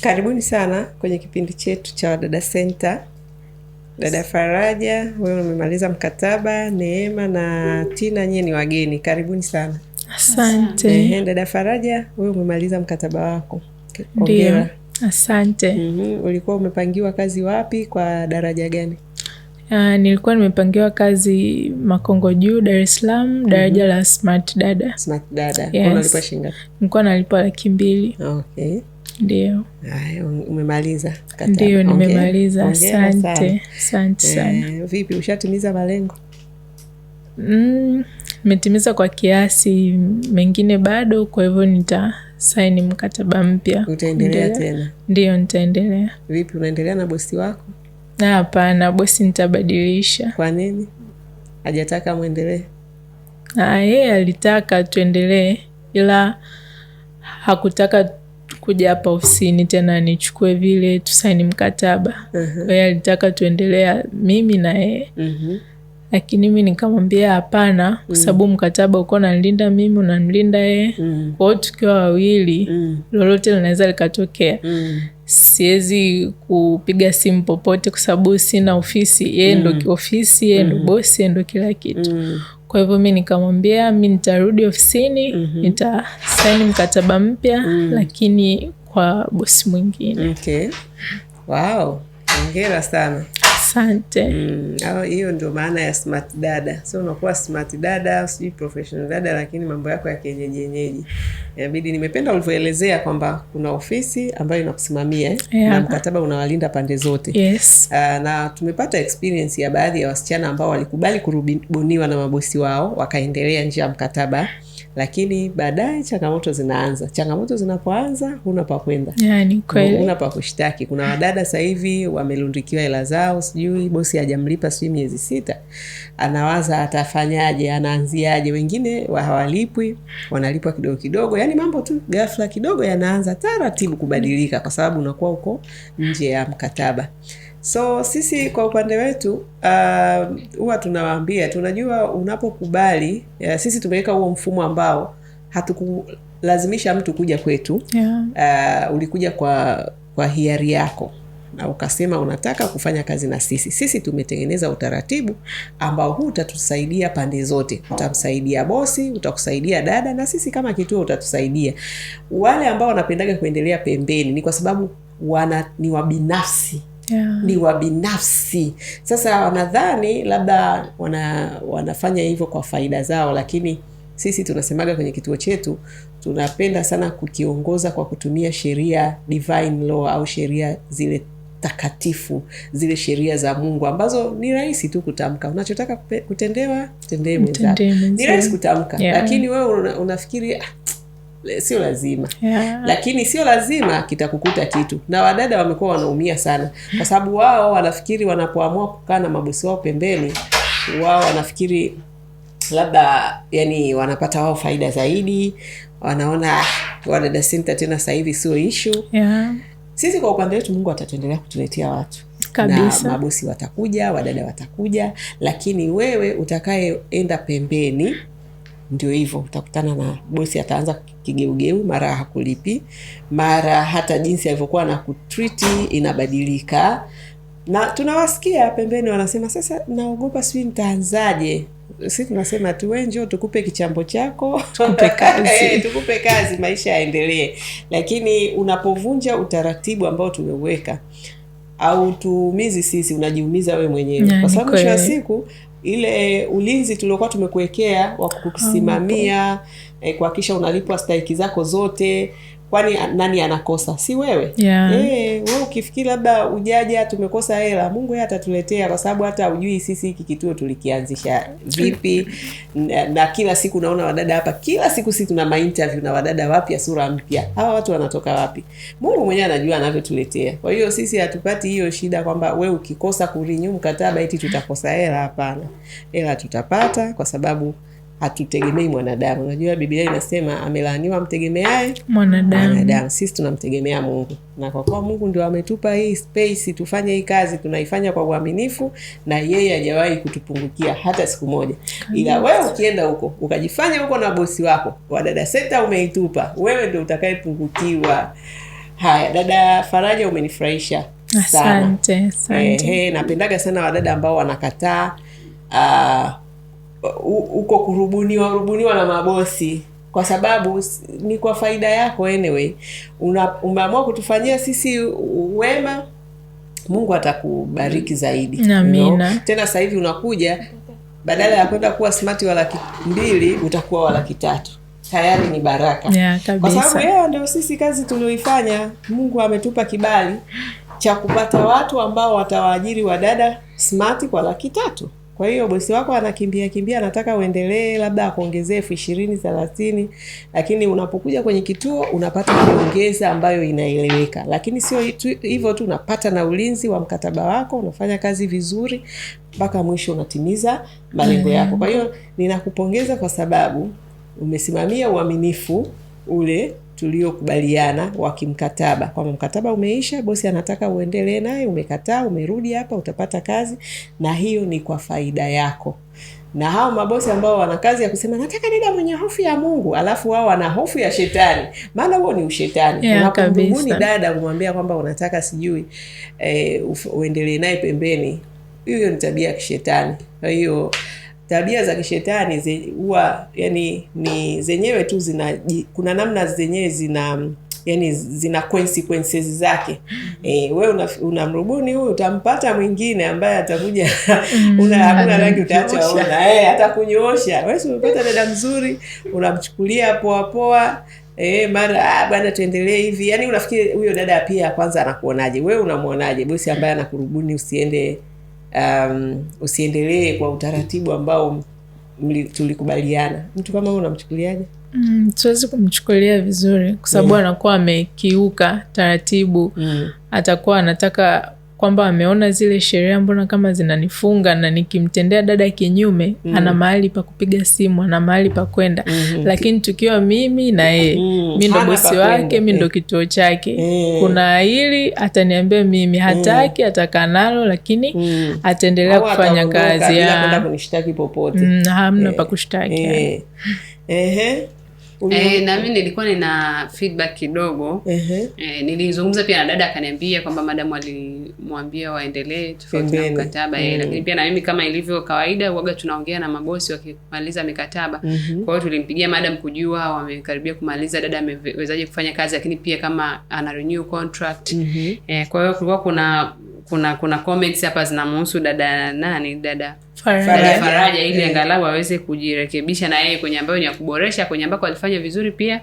Karibuni sana kwenye kipindi chetu cha Wadada Center. Dada Faraja, wewe umemaliza mkataba, Neema na Tina nyie ni wageni. Karibuni sana. Asante. Dada Faraja, wewe umemaliza mkataba wako. Ndio. Asante. Ulikuwa umepangiwa kazi wapi, kwa daraja gani? Nilikuwa nimepangiwa kazi Makongo Juu, Dar es Salaam, daraja la Smart Dada. Smart Dada. Yes. Unalipa shilingi ngapi? Nilikuwa nalipa 200,000. Okay. Ndio. Haya, umemaliza mkataba? Ndio, nimemaliza. Asante. Asante sana. Vipi, ushatimiza malengo? Nimetimiza kwa kiasi, mengine bado, kwa hivyo nitasaini mkataba mpya. Utaendelea tena? Ndio, nitaendelea. Vipi, unaendelea na bosi wako? Hapana, bosi nitabadilisha. Kwa nini? Hajataka muendelee? Yeye alitaka tuendelee, ila hakutaka kuja hapa ofisini tena nichukue vile tusaini mkataba. Yeye alitaka tuendelea mimi na yeye. Lakini mimi nikamwambia hapana, kwa sababu mkataba uko unanilinda mimi, unanilinda yeye. Kwa hiyo tukiwa wawili, lolote linaweza likatokea. Siwezi kupiga simu popote kwa sababu sina ofisi. Yeye ndo kiofisi, yeye ndo bosi, yeye ndo kila kitu. Kwa hivyo mimi nikamwambia mimi nitarudi ofisini, nitasaini mkataba mpya, lakini kwa bosi mwingine. Okay. Wow. Hongera sana. Asante. Hiyo ndio maana ya Smart Dada. So unakuwa Smart Dada, sijui professional dada, lakini mambo yako ya kienyeji. Inabidi, nimependa ulivyoelezea kwamba kuna ofisi ambayo inakusimamia na mkataba unawalinda pande zote. Yes. Na tumepata experience ya baadhi ya wasichana ambao walikubali kurubuniwa na mabosi wao, wakaendelea nje ya mkataba. Lakini baadaye changamoto zinaanza. Changamoto zinapoanza, huna pa kwenda. Ni kweli. Huna pa kushtaki. Kuna wadada sasa hivi wamelundikiwa hela zao, sijui bosi hajamlipa sijui miezi 6. Anawaza atafanyaje, anaanziaje. Wengine hawalipwi, wanalipwa kidogo kidogo. Yaani mambo tu ghafla kidogo yanaanza taratibu kubadilika kwa sababu unakuwa uko nje ya mkataba. So sisi kwa upande wetu huwa tunawaambia, tunajua unapokubali, sisi tumeweka huo mfumo ambao hatukulazimisha mtu kuja kwetu. Ulikuja kwa hiari yako na ukasema unataka kufanya kazi na sisi. Sisi tumetengeneza utaratibu ambao huu utatusaidia pande zote. Utamsaidia bosi, utakusaidia dada, na sisi kama kituo utatusaidia. Wale ambao wanapendaga kuendelea pembeni ni kwa sababu ni wabinafsi. Ni wabinafsi. Sasa wanadhani labda wanafanya hivyo kwa faida zao, lakini sisi tunasemaga kwenye kituo chetu tunapenda sana kukiongoza kwa kutumia sheria, divine law, au sheria zile takatifu, zile sheria za Mungu ambazo ni rahisi tu kutamka. Unachotaka kutendewa, tendee mwenzako. Ni rahisi kutamka. Lakini wewe unafikiri sio lazima. Lakini sio lazima kitakukuta kitu. Na wadada wamekuwa wanaumia sana kwa sababu wao wanafikiri wanapoamua kukaa na mabosi wao pembeni, wao wanafikiri labda yani wanapata wao faida zaidi. Wanaona Wadada Center tena sasa hivi sio issue. Sisi kwa upande wetu Mungu atatuendelea kutuletea watu kabisa. Na mabosi watakuja, wadada watakuja, lakini wewe utakayeenda pembeni ndio hivyo, utakutana na bosi ataanza kigeugeu, mara hakulipi, mara hata jinsi alivyokuwa na kutreat inabadilika. Na tunawasikia pembeni wanasema sasa naogopa sijui nitaanzaje. Sisi tunasema tu wewe njoo tukupe kichambo chako, tukupe kazi. Tukupe kazi, maisha yaendelee. Lakini unapovunja utaratibu ambao tumeweka, au tuumizi sisi, unajiumiza wewe mwenyewe. Kwa sababu mwisho wa siku ile ulinzi tuliokuwa tumekuwekea wa kukusimamia, kuhakikisha unalipwa stahiki zako zote, kwani nani anakosa? Si wewe. Wewe ukifikiri labda ujaja tumekosa hela, Mungu yeye atatuletea, kwa sababu hata hujui sisi hiki kituo tulikianzisha vipi. Na kila siku naona wadada hapa, kila siku sisi tuna interview na wadada wapya, sura mpya. Hawa watu wanatoka wapi? Mungu mwenyewe anajua anavyotuletea. Kwa hiyo sisi hatupati hiyo shida kwamba wewe ukikosa kurenew mkataba eti tutakosa hela. Hapana. Hela tutapata kwa sababu hatutegemei mwanadamu. Unajua Biblia inasema amelaaniwa mtegemeaye mwanadamu. Sisi tunamtegemea Mungu, na kwa kuwa Mungu ndio ametupa hii space tufanye hii kazi, tunaifanya kwa uaminifu, na yeye hajawahi kutupungukia hata siku moja. Ila wewe ukienda huko ukajifanya huko na bosi wako, Wadada Center umeitupa, wewe ndio utakayepungukiwa. Haya, dada Faraja, umenifurahisha sana. Asante. Napendaga sana wadada ambao wanakataa uko kurubuniwa na mabosi, kwa sababu ni kwa faida yako anyway. Umeamua kutufanyia sisi wema, Mungu atakubariki zaidi. Amina. Tena sasa hivi unakuja, badala ya kwenda kuwa smart wa 200,000 utakuwa wa 300,000. Tayari ni baraka. Kwa sababu yeye ndio sisi kazi tulioifanya. Mungu ametupa kibali cha kupata watu ambao watawaajiri wadada smart kwa 300,000. Kwa hiyo bosi wako anakimbia anataka uendelee, labda akuongezee 20,000 30, lakini unapokuja kwenye kituo unapata kuongeza ambayo inaeleweka. Lakini sio hivyo tu, unapata na ulinzi wa mkataba wako, unafanya kazi vizuri mpaka mwisho unatimiza malengo yako. Kwa hiyo ninakupongeza kwa sababu umesimamia uaminifu ule tuliokubaliana wa kimkataba. Kwa mkataba umeisha, bosi anataka uendelee naye, umekataa, umerudi hapa, utapata kazi, na hiyo ni kwa faida yako. Na hao mabosi ambao wana kazi ya kusema nataka dada mwenye hofu ya Mungu, alafu wao wana hofu ya shetani, maana huo ni ushetani. Unapomrubuni dada kumwambia kwamba unataka sijui uendelee naye pembeni, hiyo ni tabia ya kishetani. Kwa hiyo tabia za kishetani huwa yani ni zenyewe tu kuna namna zenyewe zina consequences zake. Wewe unamrubuni huyu, utampata mwingine ambaye atakuja hakuna rangi utaacha ona, atakunyoosha. Wewe umepata dada mzuri, unamchukulia poa mara bwana tuendelee hivi. Yani unafikiri huyo dada pia kwanza anakuonaje? Wewe unamuonaje bosi ambaye anakurubuni usiendelee kwa utaratibu ambao tulikubaliana? Mtu kama huyo unamchukuliaje? Siwezi kumchukulia vizuri kwa sababu anakuwa amekiuka taratibu. Atakuwa anataka kwamba ameona zile sheria mbona kama zinanifunga, na nikimtendea dada kinyume ana mahali pa kupiga simu, ana mahali pa kwenda. Lakini tukiwa mimi na yeye, mimi ndo bosi wake, mimi ndo kituo chake, kuna hili ataniambia mimi, hataki atakaa nalo, lakini ataendelea kufanya kazi. Kwenda kunishtaki popote. Hamna pa kushtaki. Na mimi nilikuwa nina feedback kidogo. Nilizungumza pia na dada akaniambia kwamba madam alimwambia waendelee tofauti na mkataba. Lakini pia na mimi kama ilivyo kawaida huaga tunaongea na mabosi wakimaliza mikataba. Kwa hiyo tulimpigia madam kujua wamekaribia kumaliza, dada amewezaje kufanya kazi, lakini pia kama ana renew contract. Kwa hiyo kulikuwa kuna comments hapa zinamhusu dada Faraja ili angalau aweze kujirekebisha na yeye kwenye ambayo ni ya kuboresha, kwenye ambako alifanya vizuri pia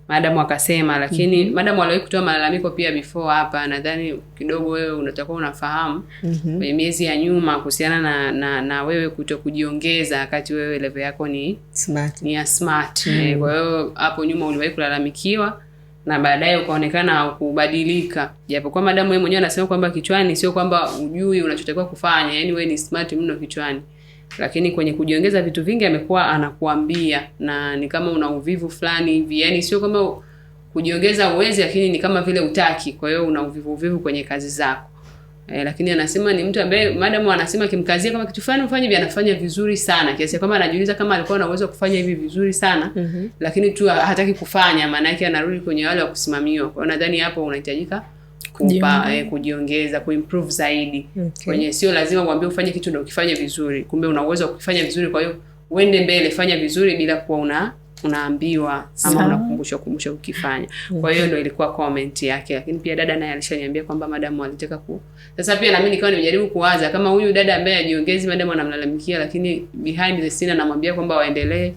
madam akasema. Lakini madam aliwahi kutoa malalamiko pia before hapa, nadhani kidogo wewe unatakuwa unafahamu kwenye miezi ya nyuma kuhusiana na wewe kutokujiongeza wakati wewe level yako ni smart. Kwa hiyo hapo nyuma uliwahi kulalamikiwa na baadaye ukaonekana kubadilika. Japokuwa madam yeye mwenyewe anasema kwamba kichwani sio kwamba ujui unachotakiwa kufanya, yani wewe ni smart mno kichwani. Lakini kwenye kujiongeza vitu vingi amekuwa anakuambia, na ni kama una uvivu fulani hivi. Yani sio kama kujiongeza uwezi, lakini ni kama vile utaki. Kwa hiyo una uvivu kwenye kazi zako. Lakini anasema ni mtu ambaye madam anasema kimkazia kama kitu fulani ufanye hivi, anafanya vizuri sana. Kiasi kwamba anajiuliza kama alikuwa na uwezo kufanya hivi vizuri sana, lakini tu hataki kufanya, maana yake anarudi kwenye wale wa kusimamiwa. Kwa hiyo nadhani hapo unahitajika kujiongeza, kuimprove zaidi. Kwenye sio lazima uambie ufanye kitu ndio ukifanye vizuri. Kumbe una uwezo wa kufanya vizuri, kwa hiyo uende mbele, fanya vizuri bila kuwa unaambiwa ama unakumbushwa ukifanya. Kwa hiyo ndio ilikuwa comment yake. Lakini pia dada naye alishaniambia kwamba madam alitaka sasa pia na mimi nikawa nimejaribu kuwaza kama huyu dada ambaye ajiongezi madam anamlalamikia, lakini behind the scene anamwambia kwamba waendelee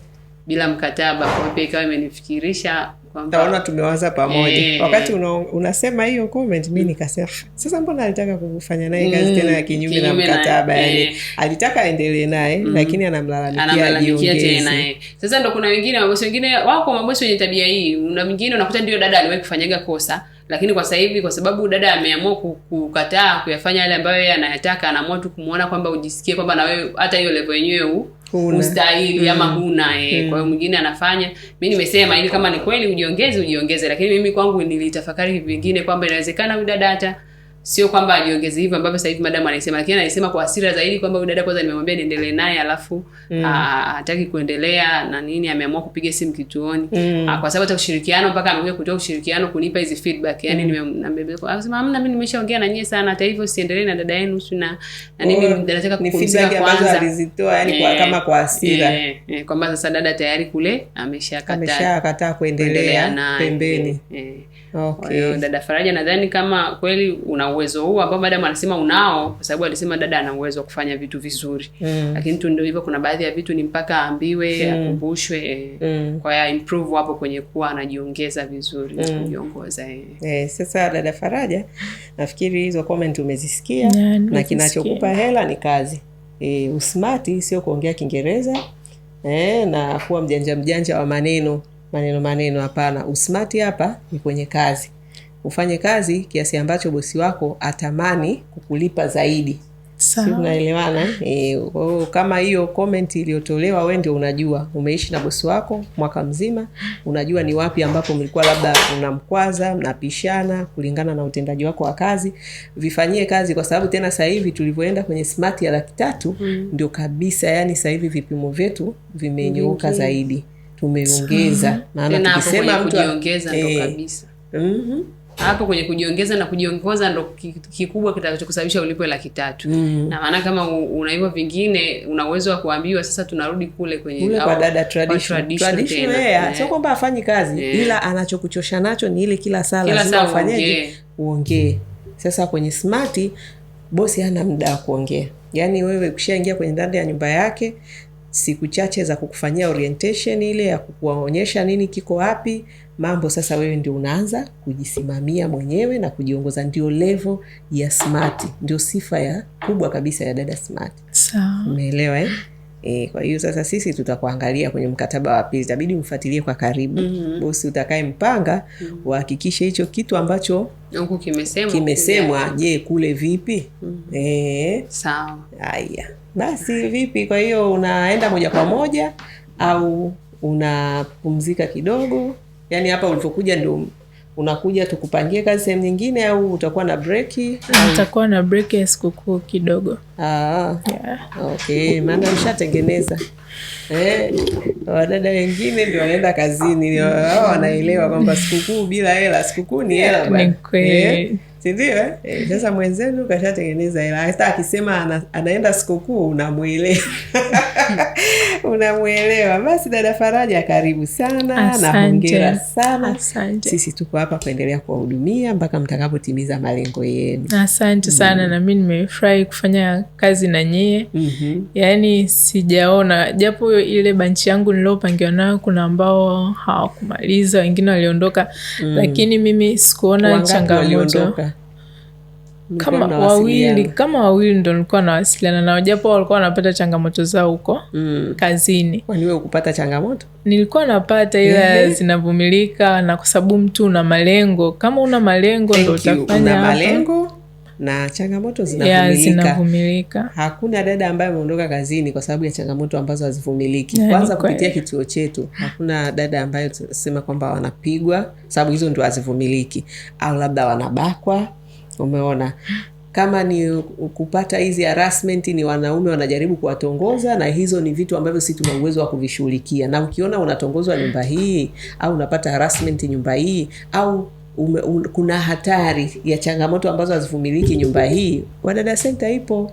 bila mkataba. Kwa hiyo pia ikawa imenifikirisha Taona tumewaza pamoja. Wakati unasema hiyo comment, mimi nikasema sasa mbona alitaka kufanya naye kazi tena ya kinyume na mkataba? Yani alitaka aendelee naye lakini anamlalamikia tena. Sasa ndo kuna wengine mabosi wengine wako mabosi wenye tabia hii. Una mwingine unakuta ndio dada aliwahi kufanyaga kosa, Lakini kwa sasa hivi kwa sababu dada ameamua kukataa kuyafanya yale ambayo yeye anayataka, anaamua tu kumuona kwamba ujisikie kwamba na wewe hata hiyo level yenyewe ustahili ama huna. Kwa hiyo mwingine anafanya. Mimi nimesema ili kama ni kweli ujiongeze, lakini mimi kwangu nilitafakari vingine kwamba inawezekana huyu dada hata sio kwamba ajiongeze hivyo ambavyo sasa hivi madam anasema, lakini anasema kwa hasira zaidi kwamba huyu dada kwanza nimemwambia niendelee naye alafu hataki kuendelea na nini, ameamua kupiga simu kituoni kwa sababu hata ushirikiano mpaka amekuja kutoa ushirikiano kunipa hizi feedback. Yani anasema hamna, mimi nimeshaongea na nyie sana, hata hivyo siendelee na dada yenu na mimi nataka kupumzika kwanza. Alizitoa yani kama kwa hasira kwamba sasa dada tayari kule ameshakataa kuendelea na pembeni. Okay. Dada Faraja, nadhani kama kweli una uwezo huu ambao madam anasema unao, kwa sababu alisema dada ana uwezo wa kufanya vitu vizuri. Lakini tu ndio hivyo, kuna baadhi ya vitu ni mpaka aambiwe, akumbushwe. Kwa hiyo improve hapo kwenye kuwa anajiongeza vizuri na kujiongoza. Sasa dada Faraja, nafikiri hizo comment umezisikia na kinachokupa hela ni kazi. Usmart sio kuongea Kiingereza na kuwa mjanja wa maneno hapana. Usmart hapa ni kwenye kazi. Ufanye kazi kiasi ambacho bosi wako atamani kukulipa zaidi. Si unaelewana? Kama hiyo comment iliyotolewa, wewe ndio unajua, umeishi na bosi wako mwaka mzima, unajua ni wapi ambapo mlikuwa labda unamkwaza, mnapishana kulingana na utendaji wako wa kazi. Vifanyie kazi, kwa sababu tena sasa hivi tulivyoenda kwenye smart ya 300,000 ndio kabisa, yani sasa hivi vipimo vyetu vimenyooka zaidi. Tumeongeza, maana tukisema mtu kujiongeza ndo kabisa. Hapo kwenye kujiongeza na kujiongoza ndo kikubwa kitakachokusababisha ulipwe 300,000. Na maana kama una hivyo vingine, una uwezo wa kuambiwa sasa tunarudi kule kwenye kwa dada traditional. Sio kwamba afanyi kazi, ila anachokuchosha nacho ni ile kila saa lazima ufanyeje, uongee. Sasa kwenye smart bosi hana muda wa kuongea. Yani wewe ukishaingia kwenye ndani ya nyumba yake, siku chache za kukufanyia orientation ile ya kukuonyesha nini kiko wapi mambo, sasa wewe ndio unaanza kujisimamia mwenyewe na kujiongoza. Ndio level ya smart, ndio sifa ya kubwa kabisa ya dada smart. Sawa. Umeelewa kwa hiyo sasa sisi tutakuangalia kwenye mkataba wa pili, itabidi mfuatilie kwa karibu. Bosi utakaye mpanga uhakikishe hicho kitu ambacho huko kimesemwa je, kule vipi? Sawa. Haya. Basi vipi, kwa hiyo unaenda moja kwa moja au unapumzika kidogo? Yani hapa ulipokuja ndio unakuja tukupangie kazi sehemu nyingine, au utakuwa na break? Utakuwa na break ya sikukuu kidogo. Okay, maana ushatengeneza. Wadada wengine ndio wanaenda kazini, wao wanaelewa kwamba sikukuu bila hela, sikukuu ni hela bwana. Sindio? Sasa mwenzenu kashatengeneza hela. Hata akisema anaenda sikukuu unamuelewa. Unamuelewa. Basi dada Faraja, karibu sana. Na hongera sana. Asante. Sisi tuko hapa kuendelea kuwahudumia mpaka mtakapotimiza malengo yenu. Asante sana. Na mimi nimefurahi kufanya kazi na nyie. Yaani sijaona, japo ile banchi yangu nilopangiwa nayo kuna ambao hawakumaliza, wengine waliondoka, lakini mimi sikuona changamoto. Kama wawili ndo nilikuwa nawasiliana nao, japo walikuwa wanapata changamoto zao huko kazini. Kwani wewe ukupata changamoto? Nilikuwa napata, ila zinavumilika, na kwa sababu mtu una malengo. Kama una malengo ndo utafanya hapa. Malengo na changamoto zinavumilika. Hakuna dada ambaye ameondoka kazini kwa sababu ya changamoto ambazo hazivumiliki. Kwanza kupitia kituo chetu hakuna dada ambaye tunasema kwamba wanapigwa, sababu hizo ndio hazivumiliki, au labda wanabakwa. Umeona, kama ni kupata hizi harassment, ni wanaume wanajaribu kuwatongoza, na hizo ni vitu ambavyo sisi tuna uwezo wa kuvishughulikia. Na ukiona unatongozwa nyumba hii, au unapata harassment nyumba hii, au kuna hatari ya changamoto ambazo hazivumiliki nyumba hii, Wadada Center ipo.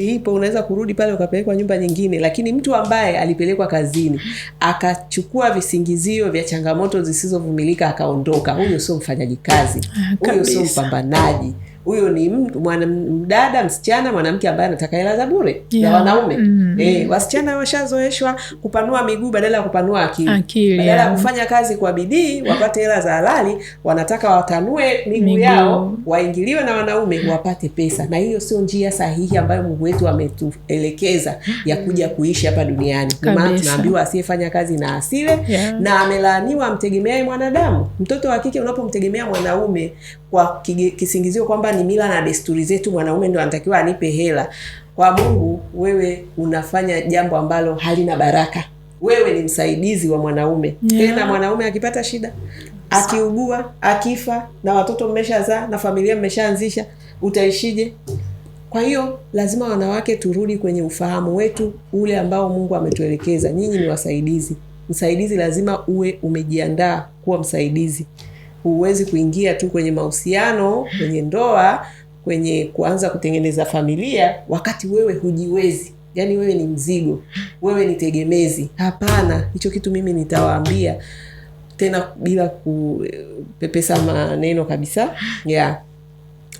Ipo, unaweza kurudi pale ukapelekwa nyumba nyingine. Lakini mtu ambaye alipelekwa kazini akachukua visingizio vya changamoto zisizovumilika akaondoka, huyo sio mfanyaji kazi, huyo sio mpambanaji. Huyo ni mdada, msichana, mwanamke ambaye anataka hela za bure ya wanaume. Wasichana washazoeshwa kupanua miguu badala ya kupanua akili. Badala ya kufanya kazi kwa bidii wapate hela za halali, wanataka watanue miguu yao, waingiliwe na wanaume wapate pesa. Na hiyo sio njia sahihi. sahihi ambayo Mungu wetu ametuelekeza ya kuja kuishi hapa duniani. Kwa maana tunaambiwa asiyefanya kazi na asile, na amelaaniwa amtegemeaye mwanadamu. Mtoto wa kike unapomtegemea mwanaume kwa kisingizio kwamba ni mila na desturi zetu, mwanaume ndio anatakiwa anipe hela, kwa Mungu wewe unafanya jambo ambalo halina baraka. Wewe ni msaidizi wa mwanaume. Tena mwanaume akipata shida, akiugua, akifa, na watoto mmeshazaa na familia mmeshaanzisha, utaishije? Kwa hiyo lazima wanawake turudi kwenye ufahamu wetu ule ambao Mungu ametuelekeza. Nyinyi ni wasaidizi. Msaidizi lazima uwe umejiandaa kuwa msaidizi. Huwezi kuingia tu kwenye mahusiano, kwenye ndoa, kwenye kuanza kutengeneza familia wakati wewe hujiwezi. Yaani wewe ni mzigo, wewe ni tegemezi. Hapana, hicho kitu mimi nitawaambia tena bila kupepesa maneno kabisa.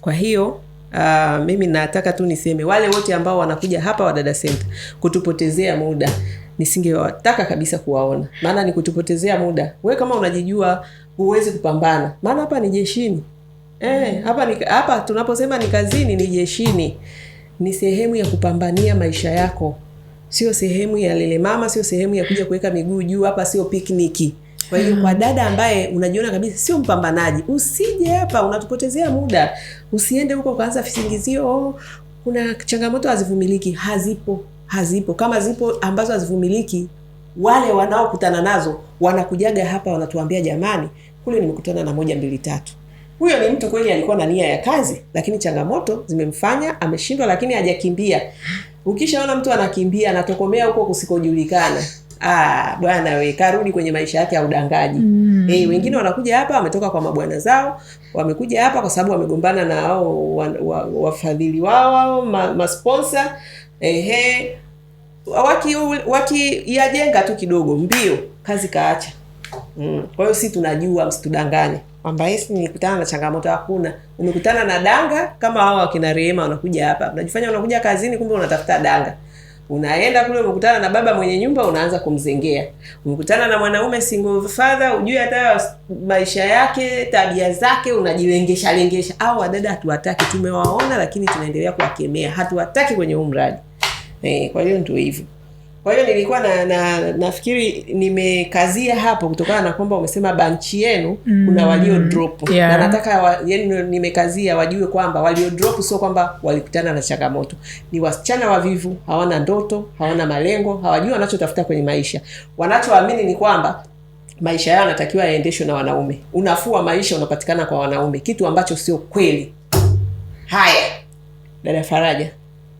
Kwa hiyo mimi nataka tu niseme wale wote ambao wanakuja hapa Wadada Center kutupotezea muda, nisingewataka kabisa kuwaona. Maana ni kutupotezea muda. Wewe kama unajijua huwezi kupambana. Maana hapa ni jeshini. Hapa tunaposema ni kazini, ni jeshini. Ni sehemu ya kupambania maisha yako. Sio sehemu ya lele mama, sio sehemu ya kuja kuweka miguu juu. Hapa sio pikniki. Kwa hiyo kwa dada ambaye unajiona kabisa sio mpambanaji, usije hapa, unatupotezea muda. Usiende huko kaanza visingizio, kuna changamoto hazivumiliki. Hazipo. Kama zipo ambazo hazivumiliki, wale wanaokutana nazo wanakujaga hapa wanatuambia, jamani, kule nimekutana na 1 2 3. Huyo ni mtu kweli alikuwa na nia ya kazi, lakini changamoto zimemfanya ameshindwa, lakini hajakimbia. Ukishaona mtu anakimbia, anatokomea huko kusikojulikana, bwana we, karudi kwenye maisha yake ya udangaji. Wengine wanakuja hapa wametoka kwa mabwana zao, wamekuja hapa kwa sababu wamegombana na hao wafadhili wao, masponsor. Yajenga tu kidogo, mbio kazi kaacha. Kwa hiyo si tunajua, msitudanganye kwamba hisi nikutana na changamoto. Hakuna. Umekutana na danga kama hao wakina Rehema wanakuja hapa. Unajifanya unakuja kazini, kumbe unatafuta danga. Unaenda kule umekutana na baba mwenye nyumba, unaanza kumzengea. Umekutana na mwanaume single father, ujue hata maisha yake, tabia zake, unajilengesha. Au wadada hatuwataki, tumewaona lakini tunaendelea kuwakemea. Hatuwataki kwenye mradi. Kwa hiyo ndio hivyo. Kwa hiyo nilikuwa nafikiri nimekazia hapo kutokana na kwamba umesema banchi yenu kuna walio drop. Na nataka nimekazia wajue kwamba walio drop sio kwamba walikutana na changamoto. Ni wasichana wavivu, hawana ndoto, hawana malengo, hawajui wanachotafuta kwenye maisha. Wanachoamini ni kwamba maisha yao yanatakiwa yaendeshwe na wanaume. Unafuu wa maisha unapatikana kwa wanaume, kitu ambacho sio kweli. Haya, dada Faraja,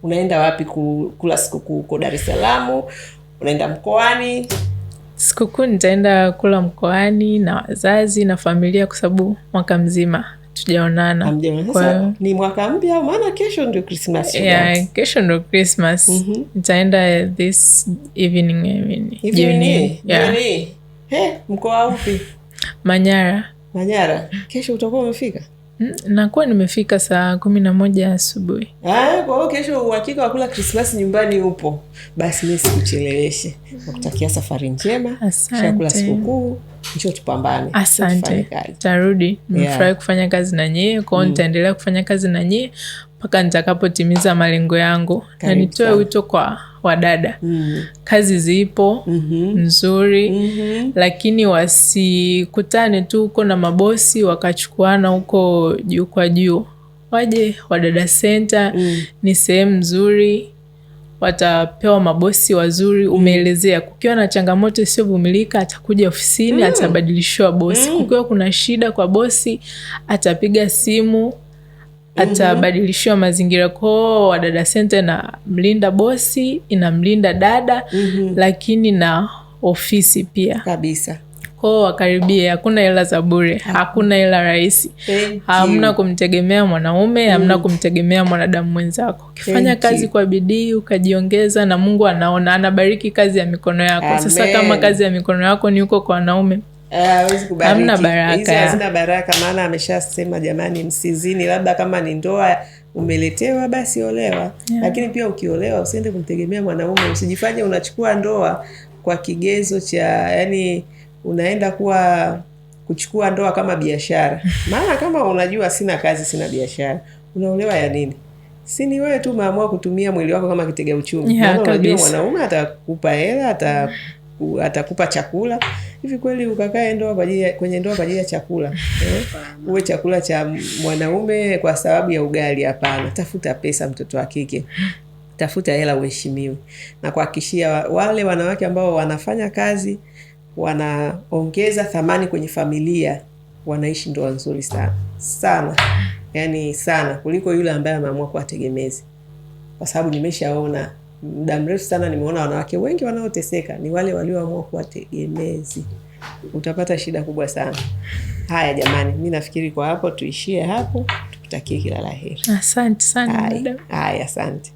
unaenda wapi kula sikukuu? Uko Dar es Salaam? Unaenda mkoani? Sikukuu nitaenda kula mkoani na wazazi na familia, kwa sababu mwaka mzima tujaonana. Kwa ni mwaka mpya au maana kesho ndio Christmas? Kesho ndio Christmas. Nitaenda this evening. Jioni. Mkoa upi? Manyara. Kesho utakuwa umefika? Nakuwa nimefika saa 11 asubuhi. Kwa hiyo kesho uhakika wa kula Christmas nyumbani upo. Basi mimi sikucheleweshe. Nakutakia safari njema. Chakula sikukuu, njoo tupambane. Asante. Tarudi. Nimefurahi kufanya kazi na nyie. Kwa hiyo nitaendelea kufanya kazi na nyie mpaka nitakapotimiza malengo yangu. Na nitoe wito kwa wadada. Kazi zipo nzuri, lakini wasikutane tu huko na mabosi wakachukuana huko juu kwa juu. Waje Wadada Center, ni sehemu nzuri, watapewa mabosi wazuri. Umeelezea kukiwa na changamoto isiyovumilika, atakuja ofisini, atabadilishiwa bosi. Kukiwa kuna shida kwa bosi, atapiga simu, atabadilishiwa mazingira. Kwa Wadada Center na mlinda bosi, inamlinda dada, lakini na ofisi pia kabisa. Kwa wakaribie, hakuna hela za bure, hakuna hela rahisi. Hamna kumtegemea mwanaume, hamna kumtegemea mwanadamu mwenzako. Ukifanya kazi kwa bidii, ukajiongeza, na Mungu anaona, anabariki kazi ya mikono yako. Amen. Sasa kama kazi ya mikono yako ni huko kwa wanaume, hamna baraka. Hizo hazina baraka, maana ameshasema jamani, msizini. Labda kama ni ndoa umeletewa, basi olewa. Lakini pia ukiolewa usiende kumtegemea mwanaume. Usijifanye unachukua ndoa kwa kigezo cha, yani unaenda kuchukua ndoa kama biashara. Maana kama unajua sina kazi, sina biashara, unaolewa ya nini? si ni wewe tu umeamua kutumia mwili wako kama kitega uchumi. Maana unajua mwanaume atakupa hela, atakupa chakula. Hivi kweli ukakae kwenye ndoa kwa ajili ya chakula? Uwe chakula cha mwanaume kwa sababu ya ugali? Hapana. Tafuta pesa, mtoto wa kike, tafuta hela, uheshimiwe. Na kuhakikishia wale wanawake ambao wanafanya kazi, wanaongeza thamani kwenye familia, wanaishi ndoa nzuri sana sana, yani sana, kuliko yule ambaye ameamua kuwa tegemezi. Kwa sababu nimeshaona muda mrefu sana, nimeona wanawake wengi wanaoteseka ni wale walioamua kuwa tegemezi. Utapata shida kubwa sana. Haya jamani, mimi nafikiri kwa hapo tuishie hapo, tukutakie kila la heri. Asante sana. Haya, asante.